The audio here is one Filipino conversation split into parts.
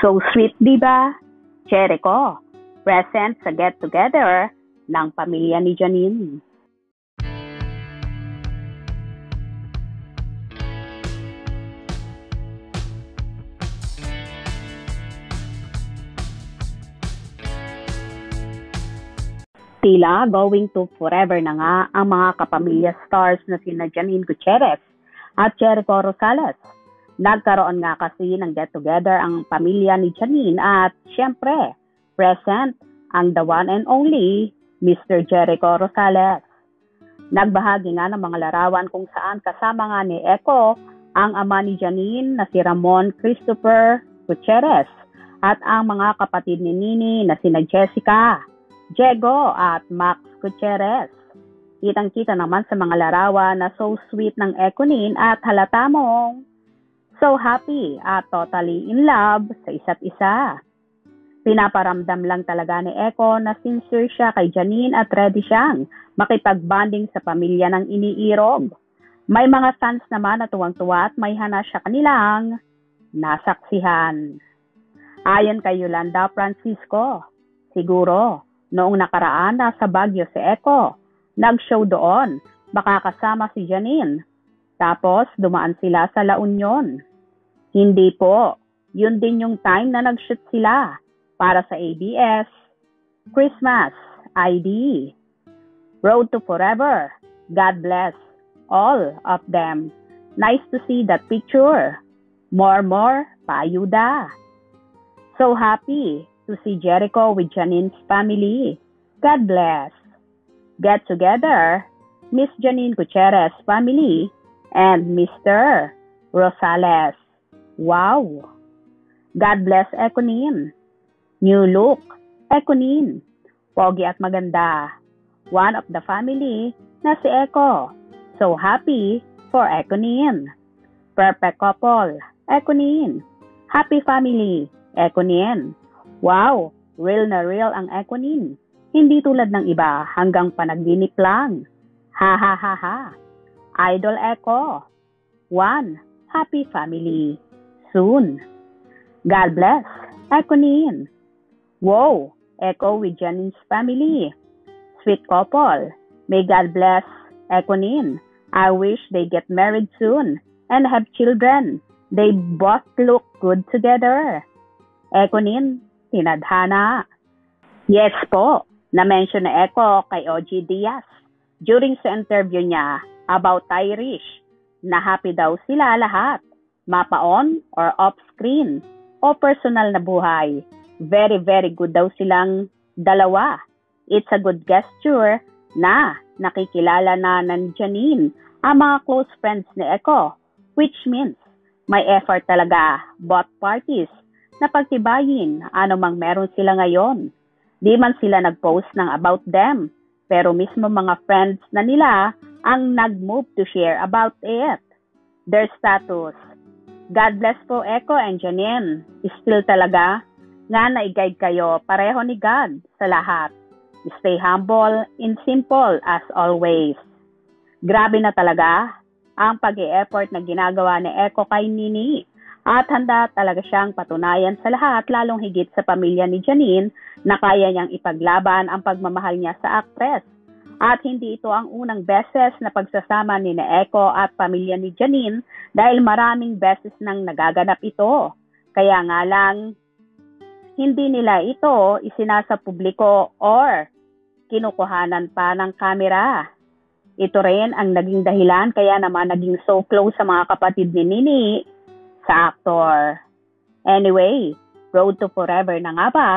So sweet, di ba? Jericho, present sa get-together ng pamilya ni Janine. Tila going to forever na nga ang mga kapamilya stars na sina Janine Gutierrez at Jericho Rosales. Nagkaroon nga kasi ng get-together ang pamilya ni Janine at syempre, present ang the one and only Mr. Jericho Rosales. Nagbahagi nga ng mga larawan kung saan kasama nga ni Echo ang ama ni Janine na si Ramon Christopher Gutierrez at ang mga kapatid ni Nini na sina Jessica, Diego at Max Gutierrez. Kitang-kita naman sa mga larawan na so sweet ng Econin at halata mong so happy at totally in love sa isa't isa. Pinaparamdam lang talaga ni Echo na sincere siya kay Janine at ready siyang makipag-bonding sa pamilya ng iniirog. May mga fans naman na tuwang-tuwa at may hana siya kanilang nasaksihan. Ayon kay Yolanda Francisco, siguro noong nakaraan nasa Baguio si Echo, nag-show doon, baka kasama si Janine. Tapos dumaan sila sa La Union. Hindi po, yun din yung time na nag-shoot sila para sa ABS, Christmas, ID, Road to Forever. God bless all of them. Nice to see that picture. More, paayuda. So happy to see Jericho with Janine's family. God bless. Get together, Miss Janine Gutierrez family and Mr. Rosales. Wow! God bless Econin. New look, Econin. Pogi at maganda. One of the family na si Echo. So happy for Econin. Perfect couple, Econin. Happy family, Econin. Wow, real na real ang Econin. Hindi tulad ng iba hanggang panaginip lang. Ha ha ha ha. Idol Echo. One, happy family. Soon. God bless Econin. Wow, Echo with Janine's family. Sweet couple. May God bless Econin. I wish they get married soon and have children. They both look good together. Econin, tinadhana. Yes po, na-mention na Echo kay OG Diaz during sa interview niya about Irish na happy daw sila lahat, mapa-on or off-screen o personal na buhay. Very, very good daw silang dalawa. It's a good gesture na nakikilala na ng Janine ang mga close friends ni Echo, which means may effort talaga both parties na pagtibayin anumang meron sila ngayon. Di man sila nag-post ng about them, pero mismo mga friends na nila ang nag-move to share about it. Their status. God bless po Echo and Janine. Still talaga nga na-guide kayo pareho ni God sa lahat. Stay humble and simple as always. Grabe na talaga ang pag-i-effort na ginagawa ni Echo kay Nini. At handa talaga siyang patunayan sa lahat, lalong higit sa pamilya ni Janine, na kaya niyang ipaglaban ang pagmamahal niya sa actress. At hindi ito ang unang beses na pagsasama ni Echo at pamilya ni Janine dahil maraming beses nang nagaganap ito. Kaya nga lang, hindi nila ito isinasa publiko or kinukuhanan pa ng kamera. Ito rin ang naging dahilan kaya naman naging so close sa mga kapatid ni Nini sa aktor. Anyway, Road to Forever na nga ba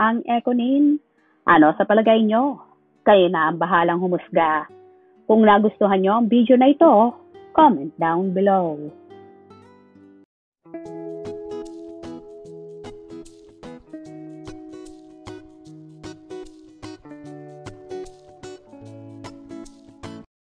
ang Econin? Ano sa palagay nyo? Kayo na ang bahalang humusga. Kung nagustuhan nyo ang video na ito, comment down below.